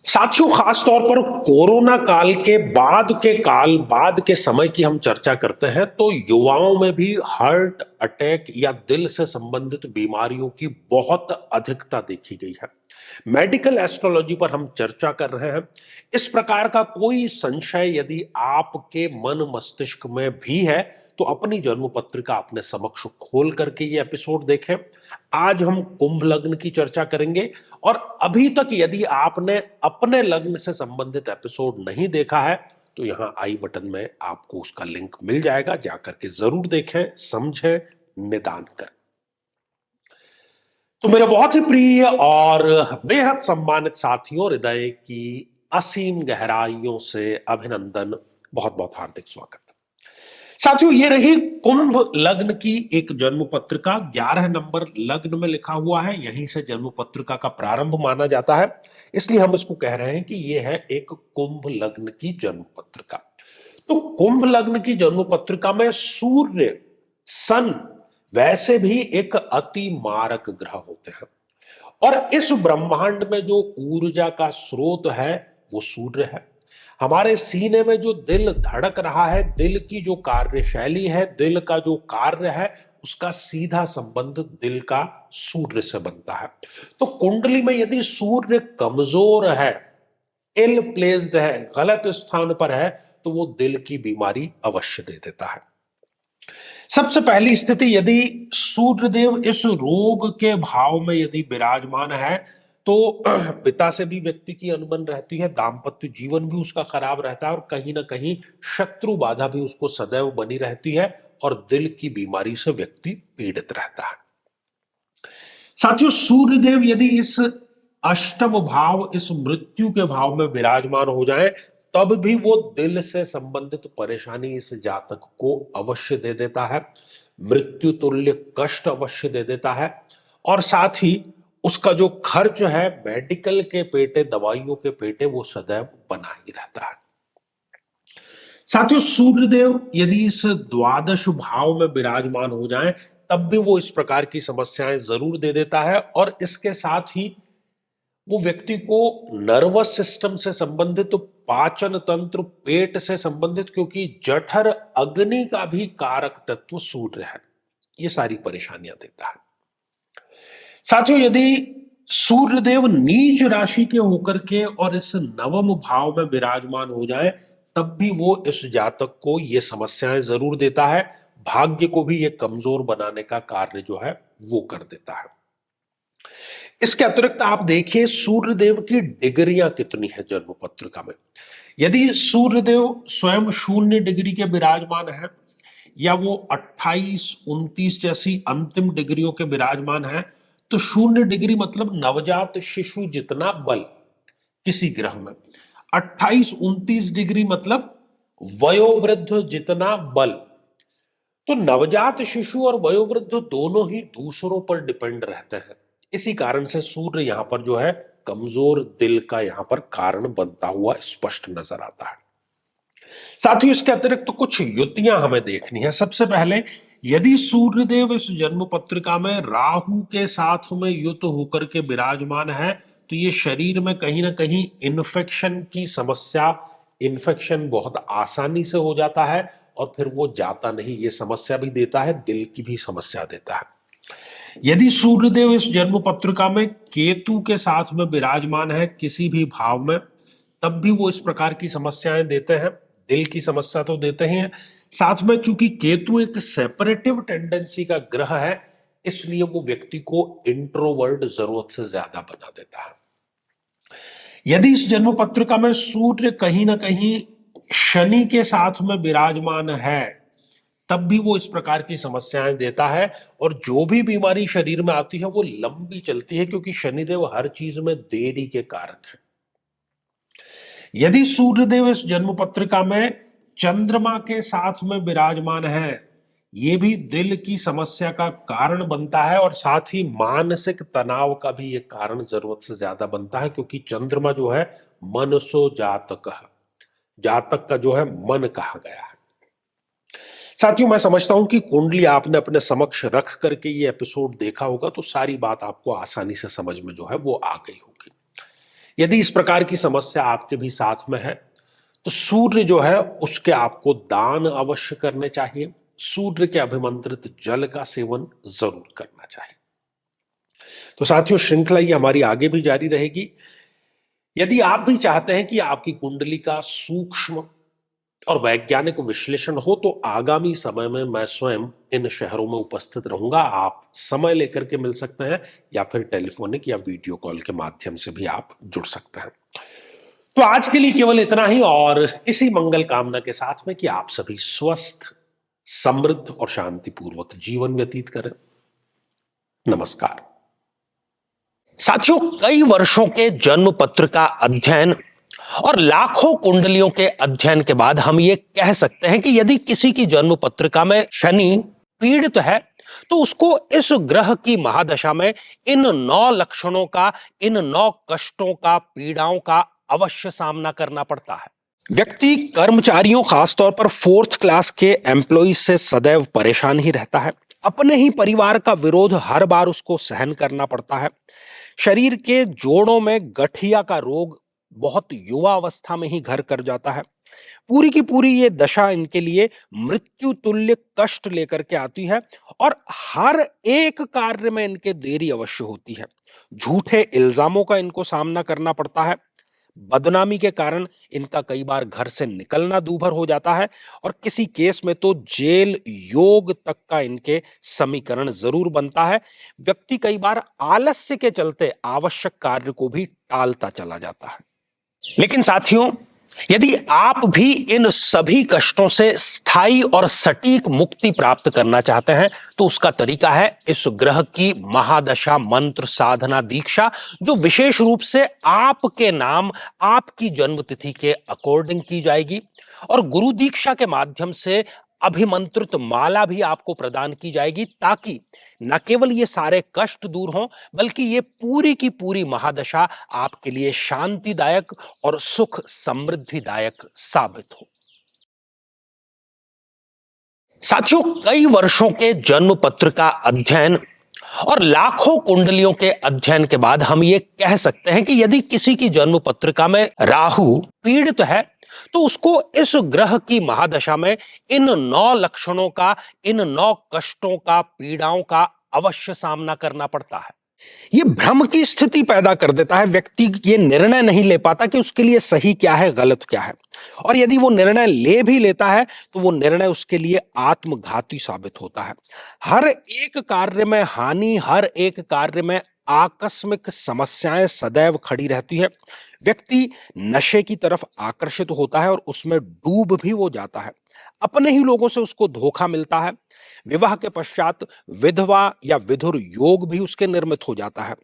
साथियों, खास तौर पर कोरोना काल के बाद के समय की हम चर्चा करते हैं तो युवाओं में भी हार्ट अटैक या दिल से संबंधित बीमारियों की बहुत अधिकता देखी गई है। मेडिकल एस्ट्रोलॉजी पर हम चर्चा कर रहे हैं। इस प्रकार का कोई संशय यदि आपके मन मस्तिष्क में भी है तो अपनी जन्म पत्रिका अपने समक्ष खोल करके ये एपिसोड देखें। आज हम कुंभ लग्न की चर्चा करेंगे और अभी तक यदि आपने अपने लग्न से संबंधित एपिसोड नहीं देखा है तो यहां आई बटन में आपको उसका लिंक मिल जाएगा, जाकर के जरूर देखें, समझें, निदान करें। तो मेरे बहुत ही प्रिय और बेहद सम्मानित साथियों, हृदय की असीम गहराइयों से अभिनंदन, बहुत बहुत हार्दिक स्वागत। साथियों, ये रही कुंभ लग्न की एक जन्म पत्रिका। 11 नंबर लग्न में लिखा हुआ है, यहीं से जन्म पत्रिका का प्रारंभ माना जाता है, इसलिए हम इसको कह रहे हैं कि ये है एक कुंभ लग्न की जन्म पत्रिका। तो कुंभ लग्न की जन्म पत्रिका में सूर्य, सन वैसे भी एक अति मारक ग्रह होते हैं और इस ब्रह्मांड में जो ऊर्जा का स्रोत है वो सूर्य है। हमारे सीने में जो दिल धड़क रहा है, दिल की जो कार्यशैली है, दिल का जो कार्य है, उसका सीधा संबंध दिल का सूर्य से बनता है। तो कुंडली में यदि सूर्य कमजोर है, इल प्लेस्ड है, गलत स्थान पर है, तो वो दिल की बीमारी अवश्य दे देता है। सबसे पहली स्थिति, यदि सूर्यदेव इस रोग के भाव में यदि विराजमान है तो पिता से भी व्यक्ति की अनबन रहती है, दाम्पत्य जीवन भी उसका खराब रहता है और कहीं ना कहीं शत्रु बाधा भी उसको सदैव बनी रहती है और दिल की बीमारी से व्यक्ति पीड़ित रहता है। साथियों, सूर्यदेव यदि इस अष्टम भाव, इस मृत्यु के भाव में विराजमान हो जाए तब भी वो दिल से संबंधित परेशानी इस जातक को अवश्य दे देता है, मृत्यु तुल्य कष्ट अवश्य दे देता है और साथ ही उसका जो खर्च है मेडिकल के पेटे, दवाइयों के पेटे, वो सदैव बना ही रहता है। साथियों, सूर्यदेव यदि इस द्वादश भाव में विराजमान हो जाएं तब भी वो इस प्रकार की समस्याएं जरूर दे देता है और इसके साथ ही वो व्यक्ति को नर्वस सिस्टम से संबंधित, तो पाचन तंत्र, पेट से संबंधित, क्योंकि जठर अग्नि का भी कारक तत्व सूर्य है, ये सारी परेशानियां देता है। साथियों, यदि सूर्यदेव नीच राशि के होकर के और इस नवम भाव में विराजमान हो जाए तब भी वो इस जातक को ये समस्याएं जरूर देता है, भाग्य को भी ये कमजोर बनाने का कार्य जो है वो कर देता है। इसके अतिरिक्त आप देखिए सूर्यदेव की डिग्रियां कितनी है जन्म पत्रिका में। यदि सूर्यदेव स्वयं 0 डिग्री के विराजमान है या वो 28, 29 जैसी अंतिम डिग्रियों के विराजमान है तो 0 डिग्री मतलब नवजात शिशु जितना बल किसी ग्रह में, 28, 29 डिग्री मतलब वयोवृद्ध जितना बल। तो नवजात शिशु और वयोवृद्ध दोनों ही दूसरों पर डिपेंड रहते हैं, इसी कारण से सूर्य यहां पर जो है कमजोर दिल का यहां पर कारण बनता हुआ स्पष्ट नजर आता है। साथियों, इसके अतिरिक्त तो कुछ युतियां हमें देखनी है। सबसे पहले, यदि सूर्यदेव इस जन्म पत्रिका में राहु के साथ में युत होकर के विराजमान है तो ये शरीर में कहीं ना कहीं इन्फेक्शन की समस्या, इन्फेक्शन बहुत आसानी से हो जाता है और फिर वो जाता नहीं, ये समस्या भी देता है, दिल की भी समस्या देता है। यदि सूर्यदेव इस जन्म पत्रिका में केतु के साथ में विराजमान है किसी भी भाव में तब भी वो इस प्रकार की समस्याएं देते हैं, दिल की समस्या तो देते ही हैं, साथ में चूंकि केतु एक सेपरेटिव टेंडेंसी का ग्रह है इसलिए वो व्यक्ति को इंट्रोवर्ट जरूरत से ज्यादा बना देता है। यदि इस जन्म पत्रिका में सूर्य कहीं ना कहीं शनि के साथ में विराजमान है तब भी वो इस प्रकार की समस्याएं देता है और जो भी बीमारी शरीर में आती है वो लंबी चलती है क्योंकि शनिदेव हर चीज में देरी के कारक है। यदि सूर्यदेव इस जन्म पत्रिका में चंद्रमा के साथ में विराजमान है ये भी दिल की समस्या का कारण बनता है और साथ ही मानसिक तनाव का भी ये कारण जरूरत से ज्यादा बनता है क्योंकि चंद्रमा जो है मनसो जातक, जातक का जो है मन कहा गया है। साथियों, मैं समझता हूं कि कुंडली आपने अपने समक्ष रख करके ये एपिसोड देखा होगा तो सारी बात आपको आसानी से समझ में जो है वो आ गई होगी। यदि इस प्रकार की समस्या आपके भी साथ में है तो सूर्य जो है उसके आपको दान अवश्य करने चाहिए। सूर्य के अभिमंत्रित जल का सेवन जरूर करना चाहिए। तो साथियों, श्रृंखला ये हमारी आगे भी जारी रहेगी। यदि आप भी चाहते हैं कि आपकी कुंडली का सूक्ष्म और वैज्ञानिक विश्लेषण हो तो आगामी समय में मैं स्वयं इन शहरों में उपस्थित रहूंगा। आप समय लेकर के मिल सकते हैं या फिर टेलीफोनिक या वीडियो कॉल के माध्यम से भी आप जुड़ सकते हैं। तो आज के लिए केवल इतना ही, और इसी मंगल कामना के साथ में कि आप सभी स्वस्थ, समृद्ध और शांतिपूर्वक जीवन व्यतीत करें। नमस्कार। साथियों, कई वर्षों के जन्म पत्र का अध्ययन और लाखों कुंडलियों के अध्ययन के बाद हम ये कह सकते हैं कि यदि किसी की जन्म पत्रिका में शनि पीड़ित है तो उसको इस ग्रह की महादशा में इन 9 लक्षणों का, इन 9 कष्टों का, पीड़ाओं का अवश्य सामना करना पड़ता है। व्यक्ति कर्मचारियों, खासतौर पर 4th क्लास के एम्प्लॉय से सदैव परेशान ही रहता है। अपने ही परिवार का विरोध हर बार उसको सहन करना पड़ता है। शरीर के जोड़ों में गठिया का रोग बहुत युवा अवस्था में ही घर कर जाता है। पूरी की पूरी ये दशा इनके लिए मृत्यु तुल्य कष्ट लेकर के आती है और हर एक कार्य में इनके देरी अवश्य होती है। झूठे इल्जामों का इनको सामना करना पड़ता है। बदनामी के कारण इनका कई बार घर से निकलना दूभर हो जाता है और किसी केस में तो जेल योग तक का इनके समीकरण जरूर बनता है। व्यक्ति कई बार आलस्य के चलते आवश्यक कार्य को भी टालता चला जाता है। लेकिन साथियों, यदि आप भी इन सभी कष्टों से स्थायी और सटीक मुक्ति प्राप्त करना चाहते हैं तो उसका तरीका है इस ग्रह की महादशा मंत्र साधना दीक्षा, जो विशेष रूप से आपके नाम, आपकी जन्मतिथि के अकॉर्डिंग की जाएगी। और गुरु दीक्षा के माध्यम से अभिमंत्रित माला भी आपको प्रदान की जाएगी, ताकि न केवल ये सारे कष्ट दूर हों बल्कि ये पूरी की पूरी महादशा आपके लिए शांतिदायक और सुख समृद्धिदायक साबित हो। साथियों, कई वर्षों के जन्म पत्र का अध्ययन और लाखों कुंडलियों के अध्ययन के बाद हम ये कह सकते हैं कि यदि किसी की जन्म पत्रिका में राहु पीड़ित है तो उसको इस ग्रह की महादशा में इन 9 लक्षणों का, इन 9 कष्टों का, पीड़ाओं का अवश्य सामना करना पड़ता है। ये भ्रम की स्थिति पैदा कर देता है। व्यक्ति ये निर्णय नहीं ले पाता कि उसके लिए सही क्या है, गलत क्या है, और यदि वो निर्णय ले भी लेता है तो वो निर्णय उसके लिए आत्मघाती साबित होता है। हर एक कार्य में हानि, हर एक कार्य में आकस्मिक समस्याएं सदैव खड़ी रहती है। व्यक्ति नशे की तरफ आकर्षित होता है और उसमें डूब भी वो जाता है। अपने ही लोगों से उसको धोखा मिलता है। विवाह के पश्चात विधवा या विधुर योग भी उसके निर्मित हो जाता है।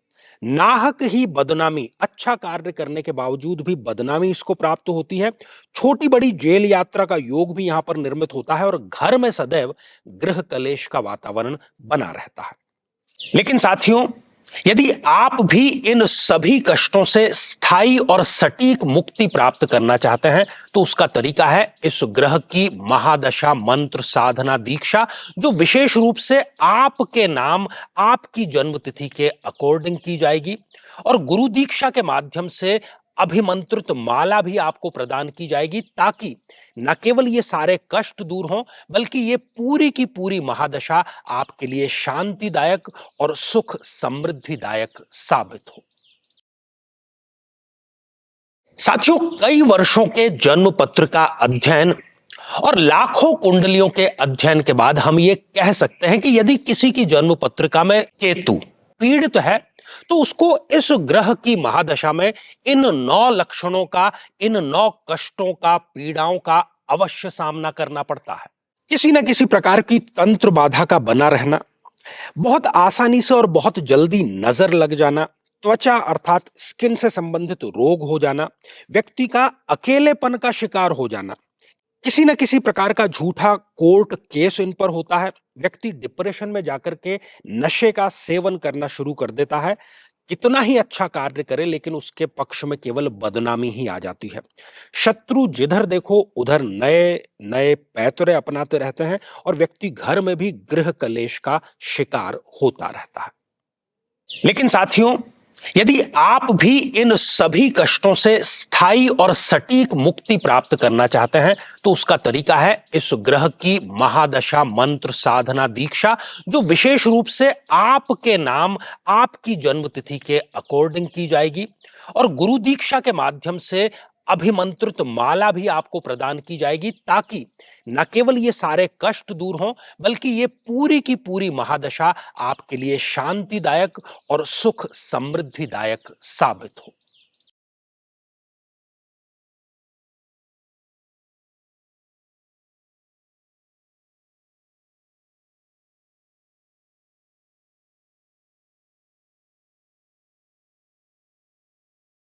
नाहक ही बदनामी, अच्छा कार्य करने के बावजूद भी बदनामी इसको प्राप्त होती है। छोटी बड़ी जेल यात्रा का योग भी यहां पर निर्मित होता है और घर में सदैव गृह कलेश का वातावरण बना रहता है। लेकिन साथियों, यदि आप भी इन सभी कष्टों से स्थायी और सटीक मुक्ति प्राप्त करना चाहते हैं तो उसका तरीका है इस ग्रह की महादशा मंत्र साधना दीक्षा, जो विशेष रूप से आपके नाम, आपकी जन्मतिथि के अकॉर्डिंग की जाएगी। और गुरु दीक्षा के माध्यम से अभिमंत्रित माला भी आपको प्रदान की जाएगी, ताकि न केवल ये सारे कष्ट दूर हों बल्कि ये पूरी की पूरी महादशा आपके लिए शांतिदायक और सुख समृद्धिदायक साबित हो। साथियों, कई वर्षों के जन्म पत्र का अध्ययन और लाखों कुंडलियों के अध्ययन के बाद हम ये कह सकते हैं कि यदि किसी की जन्म पत्रिका में केतु पीड़ित है तो उसको इस ग्रह की महादशा में इन 9 लक्षणों का, इन 9 कष्टों का, पीड़ाओं का अवश्य सामना करना पड़ता है। किसी न किसी प्रकार की तंत्र बाधा का बना रहना, बहुत आसानी से और बहुत जल्दी नजर लग जाना, त्वचा अर्थात स्किन से संबंधित रोग हो जाना, व्यक्ति का अकेलेपन का शिकार हो जाना, किसी न किसी प्रकार का झूठा कोर्ट केस इन पर होता है। व्यक्ति डिप्रेशन में जाकर के नशे का सेवन करना शुरू कर देता है। कितना ही अच्छा कार्य करे लेकिन उसके पक्ष में केवल बदनामी ही आ जाती है। शत्रु जिधर देखो उधर नए नए पैतरे अपनाते रहते हैं और व्यक्ति घर में भी गृह कलेश का शिकार होता रहता है। लेकिन साथियों, यदि आप भी इन सभी कष्टों से स्थायी और सटीक मुक्ति प्राप्त करना चाहते हैं तो उसका तरीका है इस ग्रह की महादशा मंत्र साधना दीक्षा, जो विशेष रूप से आपके नाम, आपकी जन्म तिथि के अकॉर्डिंग की जाएगी। और गुरु दीक्षा के माध्यम से अभिमंत्रित माला भी आपको प्रदान की जाएगी, ताकि न केवल ये सारे कष्ट दूर हों, बल्कि ये पूरी की पूरी महादशा आपके लिए शांतिदायक और सुख समृद्धिदायक साबित हो।